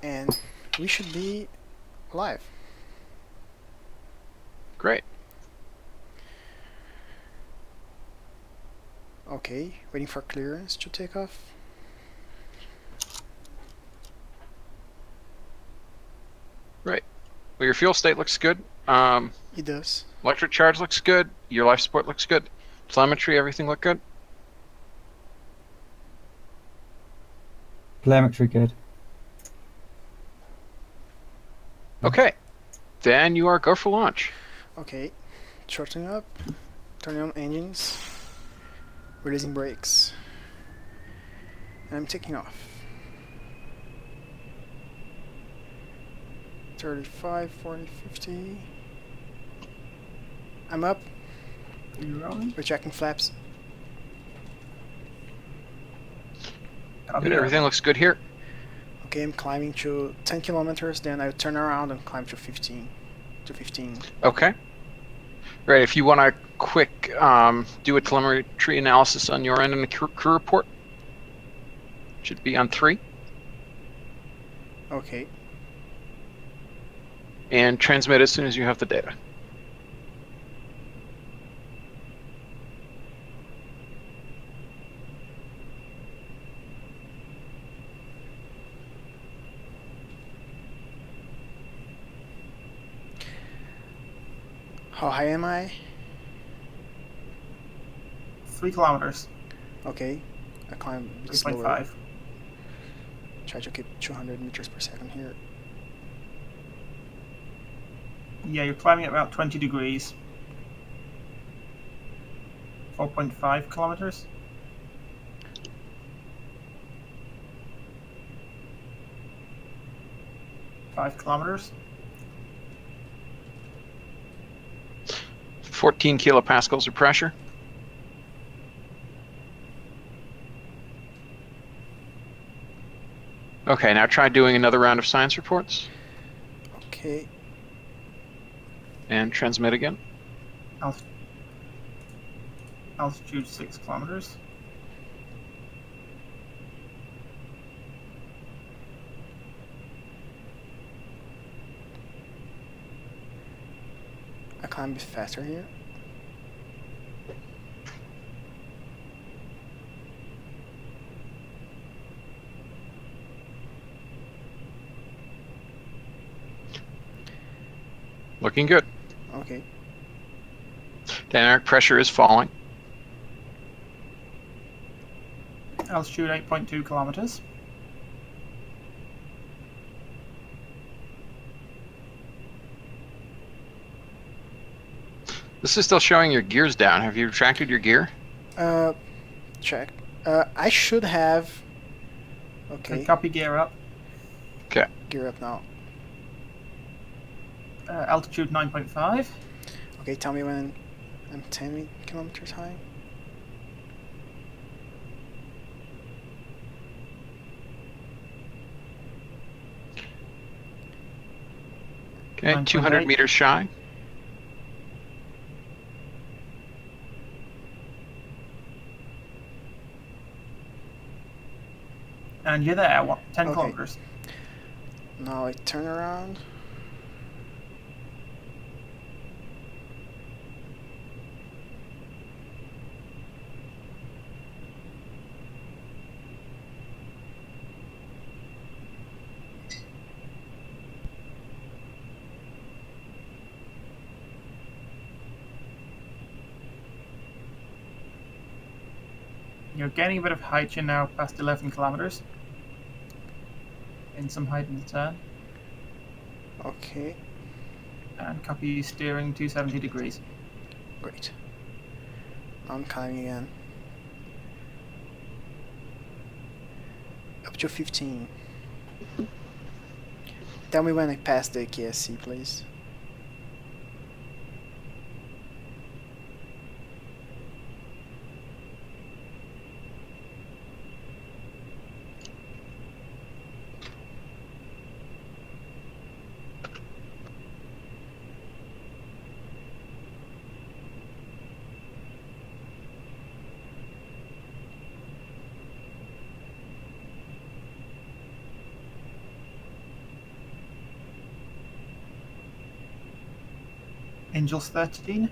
And we should be live. Great. Okay, waiting for clearance to take off. Right. Well, your fuel state looks good. It does. Electric charge looks good. Your life support looks good. Telemetry, everything look good. Telemetry good. Okay. Then you are go for launch. Okay, shortening up, turning on engines, releasing brakes, and I'm taking off. 35, 40, 50. I'm up. You rolling? We're checking flaps. Good. Everything looks good here. Okay, I'm climbing to 10 kilometers, then I turn around and climb to 15. Okay. Right. If you want to quick do a telemetry analysis on your end in the crew report, should be on 3. Okay. And transmit as soon as you have the data. How high am I? 3 kilometers. Okay, I climb a bit slower. 3.5. Try to keep 200 meters per second here. Yeah, you're climbing at about 20 degrees. 4.5 kilometers. Five kilometers. 14 kilopascals of pressure. Okay, now try doing another round of science reports. Okay. And transmit again. Altitude 6 kilometers. I climb a bit faster here. Looking good. Okay. Dynamic pressure is falling. Altitude 8.2 kilometers. This is still showing your gears down. Have you retracted your gear? Check. I should have. Okay. Copy gear up. Okay. Gear up now. Altitude 9.5. Okay, tell me when I'm 10 kilometers high. Okay, 9.8. 200 meters shy. And you're there, 10 Okay. kilometers. Now I turn around. You're gaining a bit of height. You're now past 11 kilometers. In some height in the turn. Okay, And copy steering 270 degrees. great. Now I'm climbing again. Up to 15. Tell me when I pass the KSC, please. Angels 13.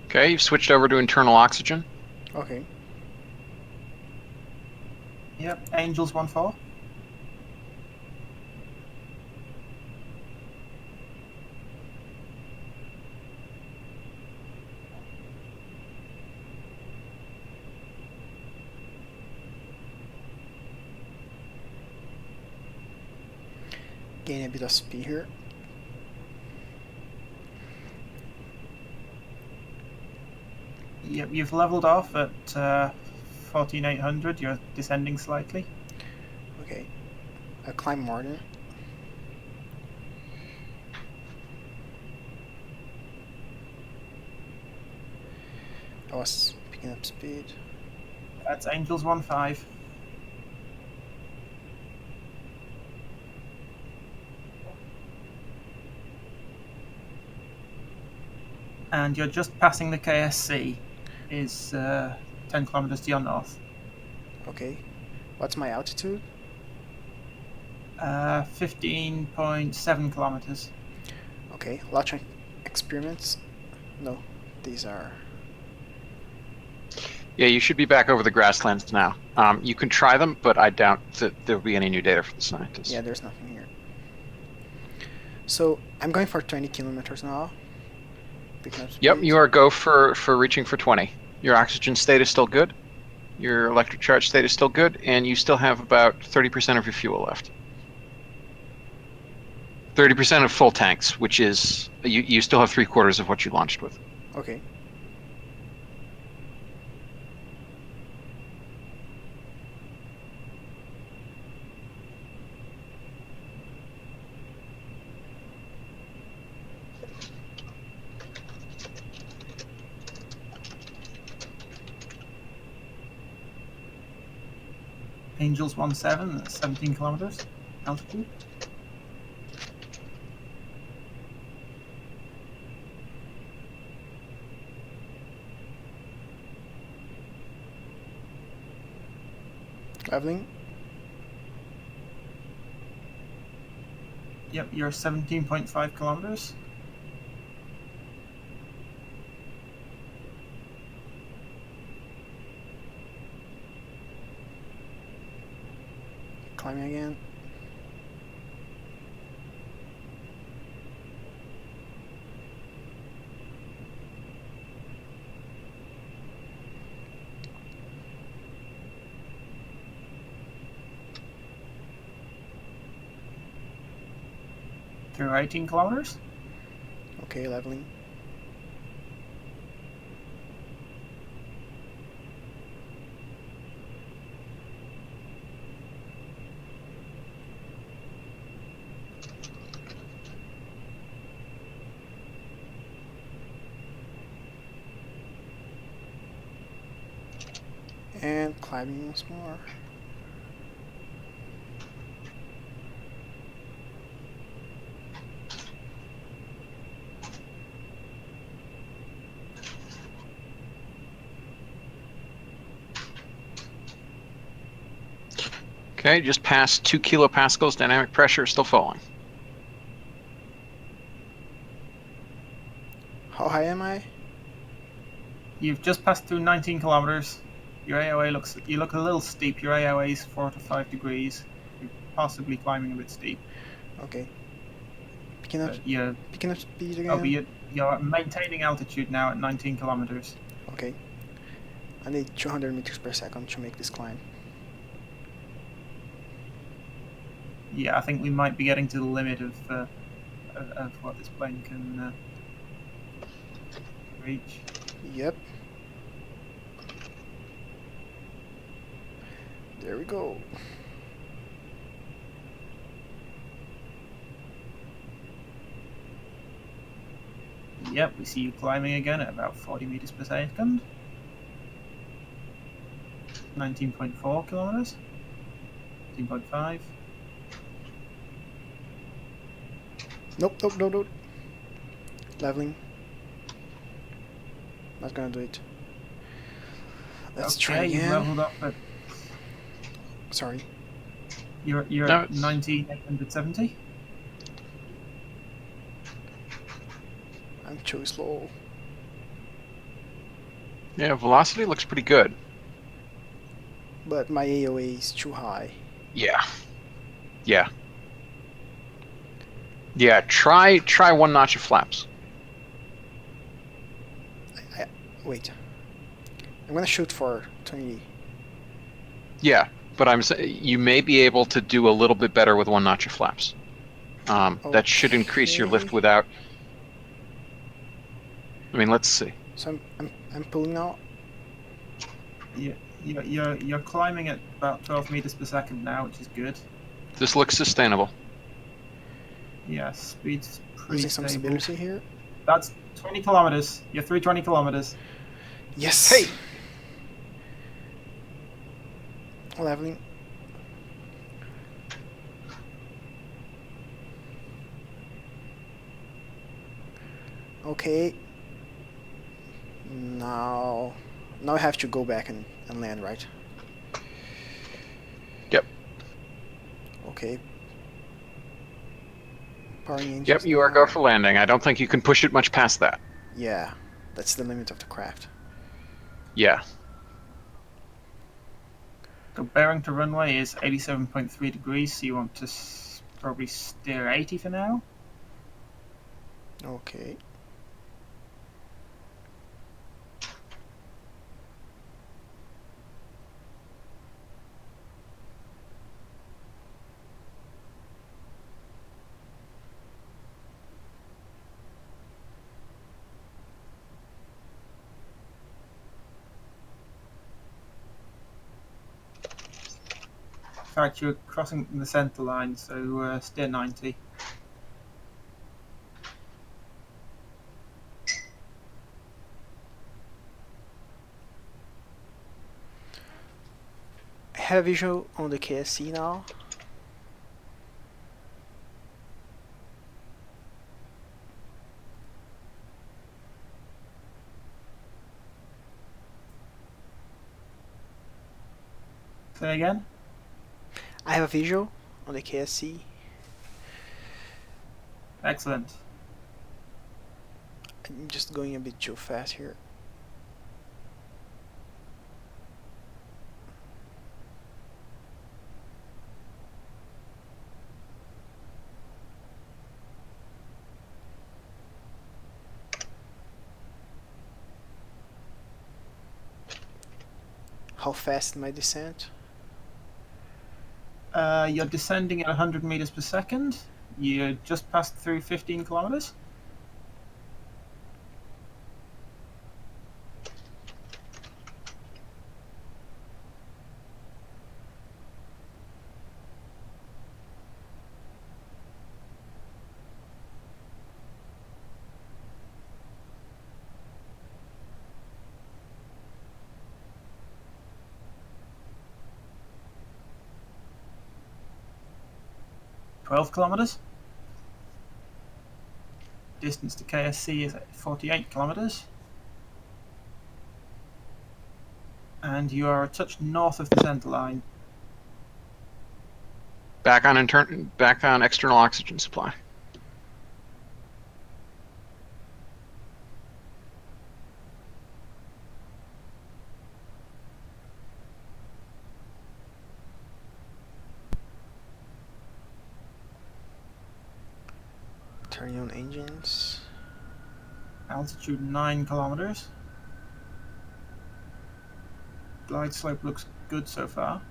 Okay, you've switched over to internal oxygen. Okay. Yep, Angels 1-4. Gain a bit of speed here. Yep, you've leveled off at 14,800. You're descending slightly. Okay. I climb more then. I was picking up speed. That's Angels 1-5. And you're just passing the KSC. Is 10 kilometers to your north. Okay. What's my altitude? 15.7 kilometers. Okay. Launch experiments. No, these are. Yeah, you should be back over the grasslands now. You can try them, but I doubt that there'll be any new data for the scientists. Yeah, there's nothing here. So I'm going for 20 kilometers now. Picking up speed. Yep, you are go for reaching for 20. Your oxygen state is still good. Your electric charge state is still good, and you still have about 30% of your fuel left. 30% of full tanks, which is you still have 3/4 of what you launched with. Okay. Angels 1-7, that's 17 kilometers altitude. Leveling. Yep, you're 17.5 kilometers. Climbing again. Through 18 kilometers. Okay, leveling. And climbing once more. Okay, just past 2 kilopascals. Dynamic pressure is still falling. How high am I? You've just passed through 19 kilometers. Your AOA you look a little steep. Your AOA is 4 to 5 degrees. You're possibly climbing a bit steep. Okay. Picking up speed again. Oh, but you're maintaining altitude now at 19 kilometers. Okay. I need 200 meters per second to make this climb. Yeah, I think we might be getting to the limit of what this plane can reach. Yep. There we go. Yep, we see you climbing again at about 40 meters per second. 19.4 kilometers. 19.5. Nope. Leveling. Not gonna do it. Let's try Okay, you've again. leveled up at Sorry. you're No, at it's 19,870. I'm too slow. yeah. Velocity looks pretty good. But my AOA is too high. Yeah. Yeah. Yeah. Try one notch of flaps. Wait. I'm gonna shoot for 20. Yeah, but I'm saying you may be able to do a little bit better with one notch of flaps. That should increase your lift Okay. without. I mean, let's see. So I'm pulling now. You're climbing at about 12 meters per second now, which is good. This looks sustainable. Yeah, speed's pretty Losing some stable. stability here. That's 20 kilometers. You're 320 kilometers. Yes. Hey! Leveling. Okay. Now I have to go back and land, right? Yep. Okay. Powering engines. Yep, you are go for landing. I don't think you can push it much past that. Yeah, that's the limit of the craft. Yeah. The bearing to runway is 87.3 degrees, so you want to probably steer 80 for now. Okay. In fact, you're crossing the center line, so steer 90. I have a visual on the KSC now. Say again? I have a visual on the KSC. Excellent. I'm just going a bit too fast here. How fast my descent? You're descending at 100 meters per second. You just passed through 15 kilometers. .12 kilometers. Distance to KSC is at 48 kilometers. And you are a touch north of the center line. Back on external oxygen supply. Turning on engines. Altitude 9 kilometers. Glide slope looks good so far.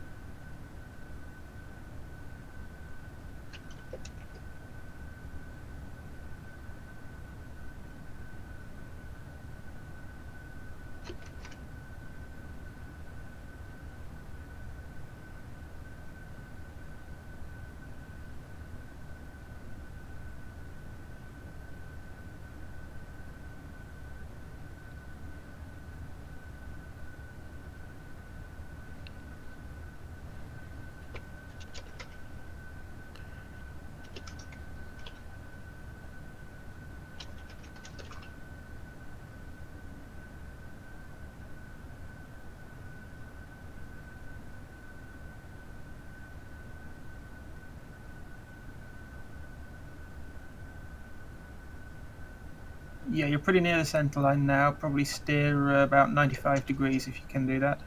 Yeah, you're pretty near the center line now. Probably steer about 95 degrees if you can do that.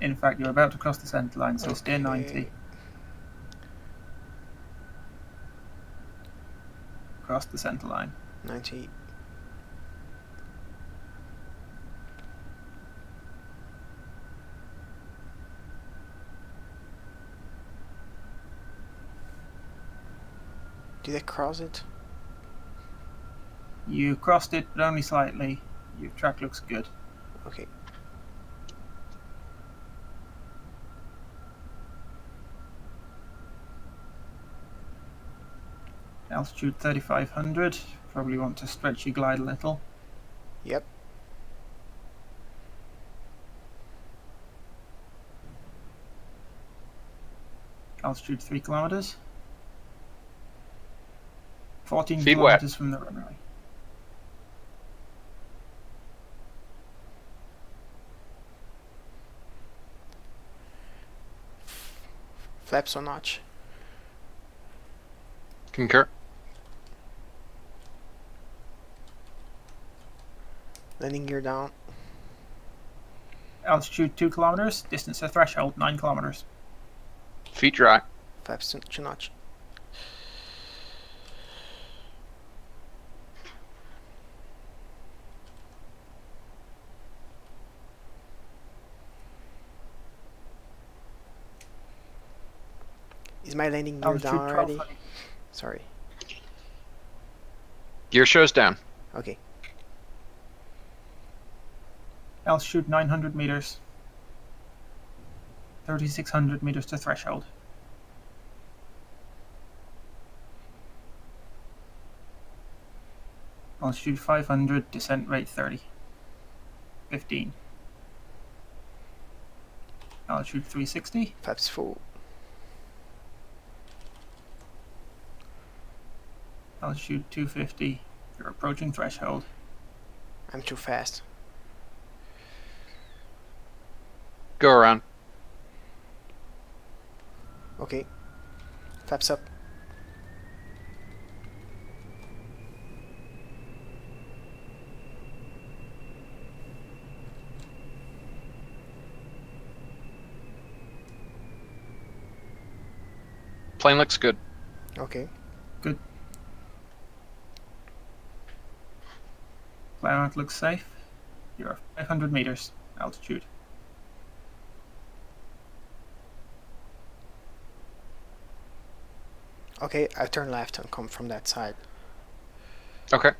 In fact, you're about to cross the center line, so steer 90. Cross the center line. 90. Did I cross it? You crossed it, but only slightly. Your track looks good. Okay. Altitude 3500. Probably want to stretch your glide a little. Yep. Altitude 3 kilometers. 14 Feet wet. kilometers from the runway. Flaps or notch. Concur. Landing gear down. Altitude 2 kilometers. Distance to threshold 9 kilometers. Feet dry. Flaps to notch. Is my landing gear Altitude down already? 1200. Sorry. Gear shows down. Okay. Altitude 900 meters. 3600 meters to threshold. Altitude 500, descent rate 30. 15. Altitude 360. Flaps full. Altitude 250. You're approaching threshold. I'm too fast. Go around. Okay. Flaps up. Plane looks good. Okay. Good. Climate looks safe. You're 500 meters altitude. Okay, I turn left and come from that side. Okay.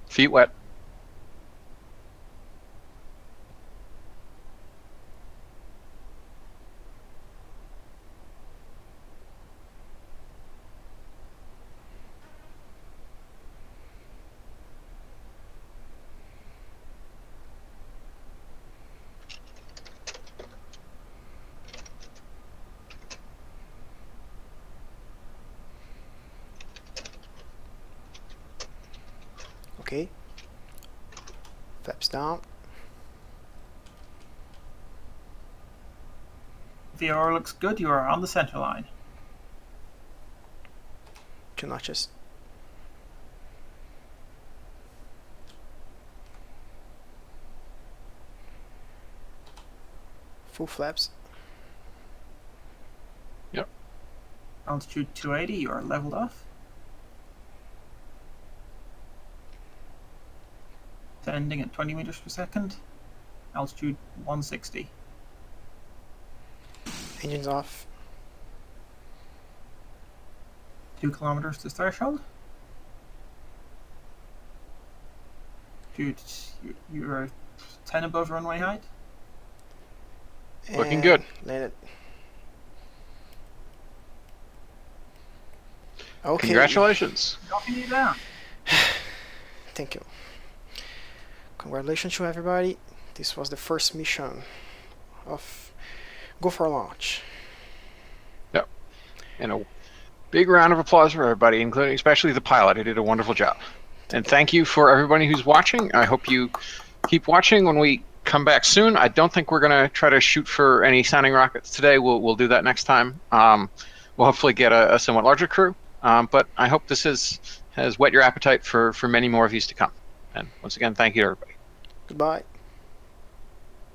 Feet wet. Okay. Flaps down. The aero looks good. You are on the center line. 2 notches. Full flaps. Yep. Altitude 280. You are leveled off. Descending at 20 meters per second. Altitude 160. Engines off. 2 kilometers to threshold. Dude, you're 10 above runway height. Looking And good. Landed. Okay. Congratulations. Knocking you down. Thank you. Congratulations to everybody. this was the first mission of Go for Launch. Yep. And a big round of applause for everybody, including especially the pilot, who did a wonderful job. And thank you for everybody who's watching. I hope you keep watching when we come back soon. I don't think we're going to try to shoot for any sounding rockets today. We'll do that next time. We'll hopefully get a somewhat larger crew. But I hope this has whet your appetite for many more of these to come. And once again, thank you to everybody. Goodbye.